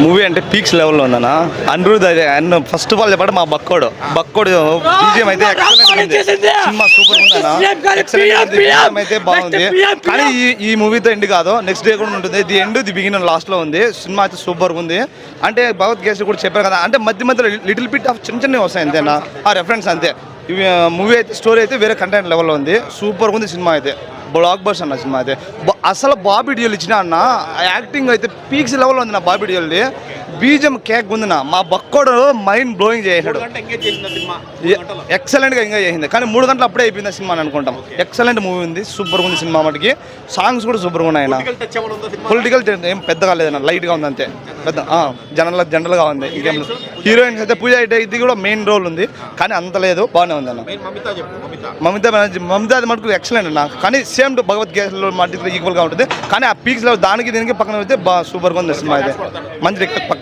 Movie అంటే peaks లెవెల్లో ఉందన్న. అనిరుద్ అయితే అండ్ ఫస్ట్ ఆఫ్ ఆల్ చెప్పండి మా బక్కోడు బీజిఎం అయితే సినిమా సూపర్ ఉందన్న. ఎక్సలెంట్ బీజిఎం అయితే బాగుంది. కానీ ఈ మూవీతో ఎండ్ కాదు, నెక్స్ట్ డే కూడా ఉంటుంది. The end the begin last లో ఉంది. సినిమా అయితే సూపర్ ఉంది. అంటే భగవద్గీత కూడా చెప్పారు కదా, అంటే మధ్య మధ్యలో లిటిల్ బిట్ ఆఫ్ చిన్న చిన్నవి వస్తాయి అంతేనా, ఆ రెఫరెన్స్ అంతే. మూవీ అయితే స్టోరీ అయితే వేరే కంటెంట్ లెవెల్లో ఉంది. సూపర్గా ఉంది సినిమా అయితే. బ్లాక్ బస్టర్ అన్న సినిమా అయితే. అసలు బాబీ డియోల్ ఇచ్చిన అన్న యాక్టింగ్ అయితే పీక్స్ లెవెల్లో ఉంది నా బాబీ డియోల్ది. బీజం కేక్ ఉంది నా. మా బక్కోడు మైండ్ బ్లోయింగ్ చేసాడు. ఎక్సలెంట్గా ఎంజాయ్ చేసింది. కానీ 3 గంటలు అప్పుడే అయిపోయింది సినిమా అని అనుకుంటాం. ఎక్సలెంట్ మూవీ ఉంది, సూపర్గా ఉంది సినిమా. మటుకి సాంగ్స్ కూడా సూపర్గా ఉన్నాయి. ఆయన పొలిటికల్ ఏం పెద్దగా లేదన్న, లైట్గా ఉంది అంతే. పెద్ద జనరల్గా ఉంది. ఇంకేం హీరోయిన్స్ అయితే పూజ అయితే ఇది కూడా మెయిన్ రోల్ ఉంది, కానీ అంత లేదు, బాగానే ఉంది అన్న. మమితా అది మటుకు ఎక్సలెంట్ అన్న. కానీ సేమ్ టు భగవద్గీతలో మటుకు ఈక్వల్గా ఉంటుంది. కానీ ఆ పీక్స్ లో దానికి దీనికి పక్కన అయితే సూపర్గా ఉంది సినిమా అయితే. మంచి పక్కన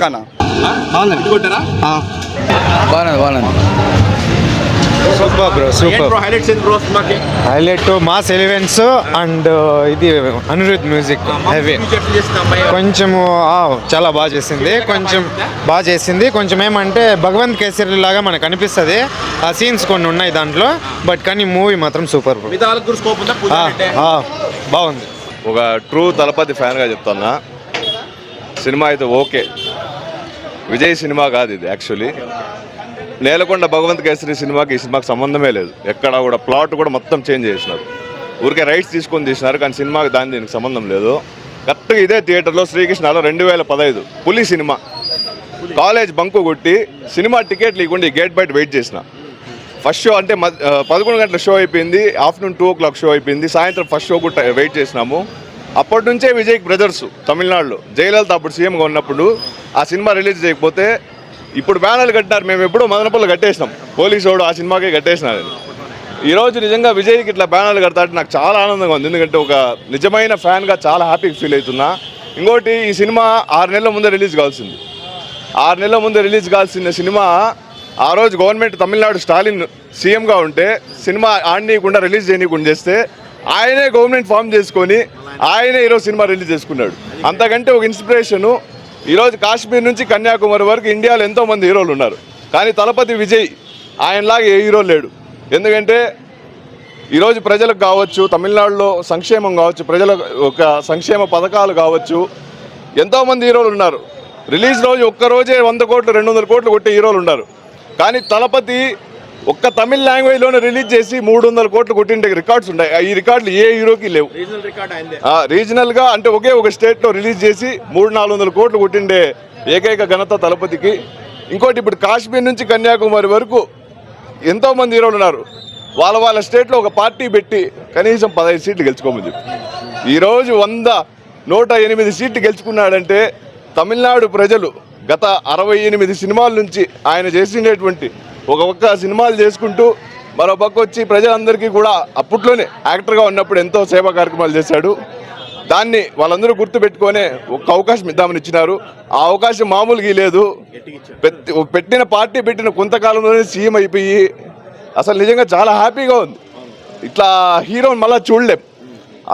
super bro, super. Highlight mass elevens and ఇది అనిరుద్ మ్యూజిక్ హెవీ. కొంచెము చాలా బాగా చేసింది, కొంచెం ఏమంటే భగవంత్ కేసరి లాగా మనకు అనిపిస్తుంది. ఆ సీన్స్ కొన్ని ఉన్నాయి దాంట్లో, బట్ కానీ మూవీ మాత్రం సూపర్ బ్రో, బాగుంది. ఒక ట్రూ తలపతి ఫ్యాన్గా చెప్తున్నా, సినిమా అయితే ఓకే. విజయ్ సినిమా కాదు ఇది. యాక్చువల్లీ నేలకొండ భగవంత్ కేసరి సినిమాకి ఈ సినిమాకి సంబంధమే లేదు. ఎక్కడ కూడా ప్లాట్ కూడా మొత్తం చేంజ్ చేసినారు. ఊరికే రైట్స్ తీసుకొని తీసినారు, కానీ సినిమాకి దీనికి సంబంధం లేదు. కరెక్ట్గా ఇదే థియేటర్లో శ్రీకృష్ణలో 2015 పులి సినిమా కాలేజ్ బంకు కొట్టి సినిమా టికెట్లు ఇవ్వకుండా గేట్ బయట వెయిట్ చేసిన. ఫస్ట్ షో అంటే 11 గంటల షో అయిపోయింది, ఆఫ్టర్నూన్ 2 o'clock షో అయిపోయింది, సాయంత్రం ఫస్ట్ షో కూడా వెయిట్ చేసినాము. అప్పటి నుంచే విజయ్ బ్రదర్స్ తమిళనాడులో జయలలిత అప్పుడు సీఎంగా ఉన్నప్పుడు ఆ సినిమా రిలీజ్ చేయకపోతే ఇప్పుడు బ్యానర్లు కట్టినారు. మేము ఎప్పుడో మదనపల్లి కట్టేసినాం, పోలీసు వాడు ఆ సినిమాకే కట్టేసినారు. ఈరోజు నిజంగా విజయ్కి ఇట్లా బ్యానర్లు కడతాంటే నాకు చాలా ఆనందంగా ఉంది. ఎందుకంటే ఒక నిజమైన ఫ్యాన్గా చాలా హ్యాపీగా ఫీల్ అవుతున్నా. ఇంకోటి, ఈ సినిమా 6 నెలల ముందే రిలీజ్ కావాల్సింది. 6 నెలల ముందే రిలీజ్ కావాల్సిన సినిమా ఆ రోజు గవర్నమెంట్ తమిళనాడు స్టాలిన్ సీఎంగా ఉంటే సినిమా ఆడనీయకుండా రిలీజ్ చేయనీయకుండా చేస్తే ఆయనే గవర్నమెంట్ ఫామ్ చేసుకొని ఆయనే ఈరోజు సినిమా రిలీజ్ చేసుకున్నాడు. అంతకంటే ఒక ఇన్స్పిరేషను. ఈరోజు కాశ్మీర్ నుంచి కన్యాకుమారి వరకు ఇండియాలో ఎంతోమంది హీరోలు ఉన్నారు, కానీ తలపతి విజయ్ ఆయనలాగా ఏ హీరో లేడు. ఎందుకంటే ఈరోజు ప్రజలకు కావచ్చు, తమిళనాడులో సంక్షేమం కావచ్చు, ప్రజల ఒక సంక్షేమ పథకాలు కావచ్చు, ఎంతోమంది హీరోలు ఉన్నారు. రిలీజ్ రోజు ఒక్కరోజే 100 కోట్లు 200 కోట్లు కొట్టే హీరోలు ఉన్నారు. కానీ తలపతి ఒక్క తమిళ లాంగ్వేజ్లోనే రిలీజ్ చేసి 300 కోట్లు కొట్టిండే రికార్డ్స్ ఉన్నాయి. ఈ రికార్డులు ఏ హీరోకి లేవు. రీజనల్గా అంటే ఒకే ఒక స్టేట్లో రిలీజ్ చేసి 300-400 కోట్లు కొట్టిండే ఏకైక ఘనత తలపతికి. ఇంకోటి, ఇప్పుడు కాశ్మీర్ నుంచి కన్యాకుమారి వరకు ఎంతోమంది హీరోలు ఉన్నారు. వాళ్ళ స్టేట్లో ఒక పార్టీ పెట్టి కనీసం 15 సీట్లు గెలుచుకోమని చెప్పి ఈరోజు 108 సీట్లు గెలుచుకున్నాడంటే తమిళనాడు ప్రజలు గత 68 సినిమాల నుంచి ఆయన చేసినటువంటి ఒక్క సినిమాలు చేసుకుంటూ మరో పక్క వచ్చి ప్రజలందరికీ కూడా అప్పట్లోనే యాక్టర్గా ఉన్నప్పుడు ఎంతో సేవా కార్యక్రమాలు చేశాడు. దాన్ని వాళ్ళందరూ గుర్తుపెట్టుకొనే ఒక అవకాశం ఇద్దామని ఇచ్చినారు. ఆ అవకాశం మామూలుగా లేదు. పెట్టిన పార్టీ పెట్టిన కొంతకాలంలోనే సీఎం అయిపోయి అసలు నిజంగా చాలా హ్యాపీగా ఉంది. ఇట్లా హీరోని మళ్ళీ చూడలేం.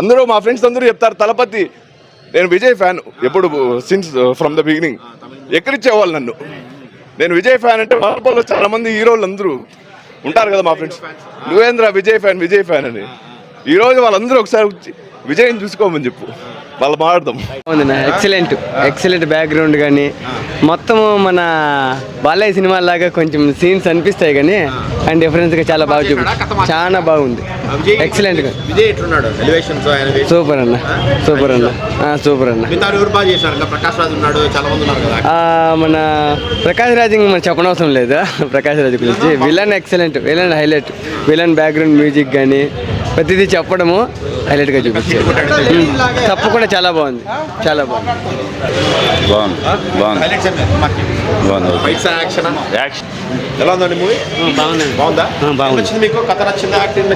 అందరూ మా ఫ్రెండ్స్ అందరూ చెప్తారు తలపతి. నేను విజయ్ ఫ్యాన్ ఎప్పుడు, సిన్స్ ఫ్రమ్ ద బిగినింగ్. ఎక్కడిచ్చేవాళ్ళు నన్ను. నేను విజయ్ ఫ్యాన్ అంటే వాళ్ళలో చాలా మంది హీరోలు అందరూ ఉంటారు కదా మా ఫ్రెండ్స్, నువ్వేంద్ర విజయ్ ఫ్యాన్ అని. ఈరోజు వాళ్ళందరూ ఒకసారి విజయ్ని చూసుకోమని చెప్పు, వాళ్ళు మాట్లాడదాం. ఎక్సలెంట్ బ్యాక్గ్రౌండ్ కానీ మొత్తము మన బాలయ్య సినిమా లాగా కొంచెం సీన్స్ అనిపిస్తాయి కానీ అండ్ డిఫరెన్స్గా చాలా బాగా చాలా బాగుంది. ఎక్సలెంట్గా సూపర్ అన్న. మన ప్రకాష్ రాజ్ మనం చెప్పనవసరం లేదు. ప్రకాష్ రాజ్ గురించి villain excellent, villain highlight, villain background music కానీ ప్రతిదీ చెప్పడము హైలైట్గా చూపించారు. తప్పు కూడా చాలా బాగుంది.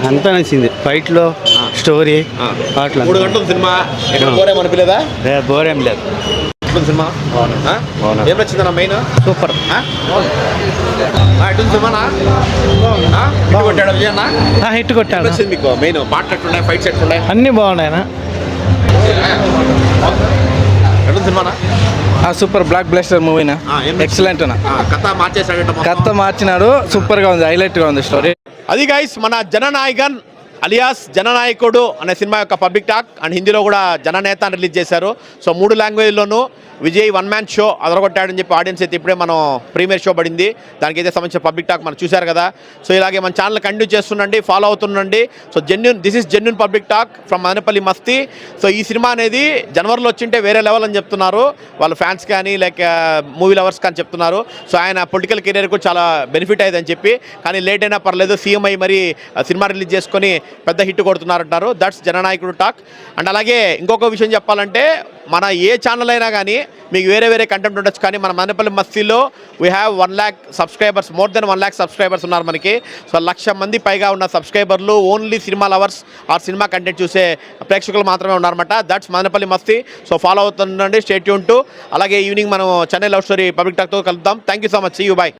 అంతా నచ్చింది. ఫైట్లో స్టోరీ పాటలు 3 గంటల సినిమా బోరేం అనిపించలేదా? బోరేం లేదు. సినిమా ఏం నచ్చిందన్న మెయిన్? సూపర్. హిట్ కొట్టాడు. మీకు మెయిన్ పాటలు ఎట్లున్నాయి, ఫైట్స్ ఎట్లున్నాయి? అన్నీ బాగున్నాయి. ఎట్లా సినిమానా? సూపర్ బ్లాక్ బ్లాస్టర్ మూవీనా ఎక్సలెంట్ అన్న కథ మార్చేసాడంట మొత్తం. కథ మార్చినాడు సూపర్గా ఉంది హైలైట్గా ఉంది స్టోరీ అది గైస్ మన జననాయకన్ అలియాస్ జననాయకుడు అనే సినిమా యొక్క పబ్లిక్ టాక్ అండ్ హిందీలో కూడా జననేత అని రిలీజ్ చేశారు. సో 3 లాంగ్వేజ్లోనూ విజయ్ వన్ మ్యాన్ షో అదరగొట్టాడని చెప్పి ఆడియన్స్ అయితే ఇప్పుడే మనం ప్రీమియర్ షో పడింది. దానికైతే సంబంధించిన పబ్లిక్ టాక్ మనం చూశారు కదా. సో ఇలాగే మన ఛానల్ కంటిన్యూ చేస్తుండండి, ఫాలో అవుతుండండి. So this is genuine public talk from Madanapalle Masti. So ఈ సినిమా అనేది జనవరిలో వచ్చింటే వేరే లెవెల్ అని చెప్తున్నారు వాళ్ళ ఫ్యాన్స్ కానీ లైక్ మూవీ లవర్స్ కానీ చెప్తున్నారు. సో ఆయన పొలిటికల్ కెరీర్కు చాలా బెనిఫిట్ అయ్యేదని చెప్పి, కానీ లేట్ అయినా పర్లేదు సీఎం అయ్యి మరి సినిమా రిలీజ్ చేసుకొని పెద్ద హిట్ కొడుతున్నారంటారు. That's Jananayakudu talk. అండ్ అలాగే ఇంకొక విషయం చెప్పాలంటే మన ఏ ఛానల్ అయినా కానీ మీకు వేరే వేరే కంటెంట్ ఉండొచ్చు, కానీ మన మదనపల్లి మస్తీలో we have 1 lakh subscribers, more than 1 lakh subscribers ఉన్నారు మనకి. సో 1,00,000 మంది పైగా ఉన్న సబ్స్క్రైబర్లు only cinema lovers or cinema content చూసే ప్రేక్షకులు మాత్రమే ఉన్నారన్నమాట. That's Madanapalle Masti. So follow అవుతుండండి, స్టే ట్యూన్ టు. అలాగే ఈవినింగ్ మనం చెన్నై లవ్ స్టోరీ పబ్లిక్ టాక్తో కలుద్దాం. Thank you so much, see you, bye.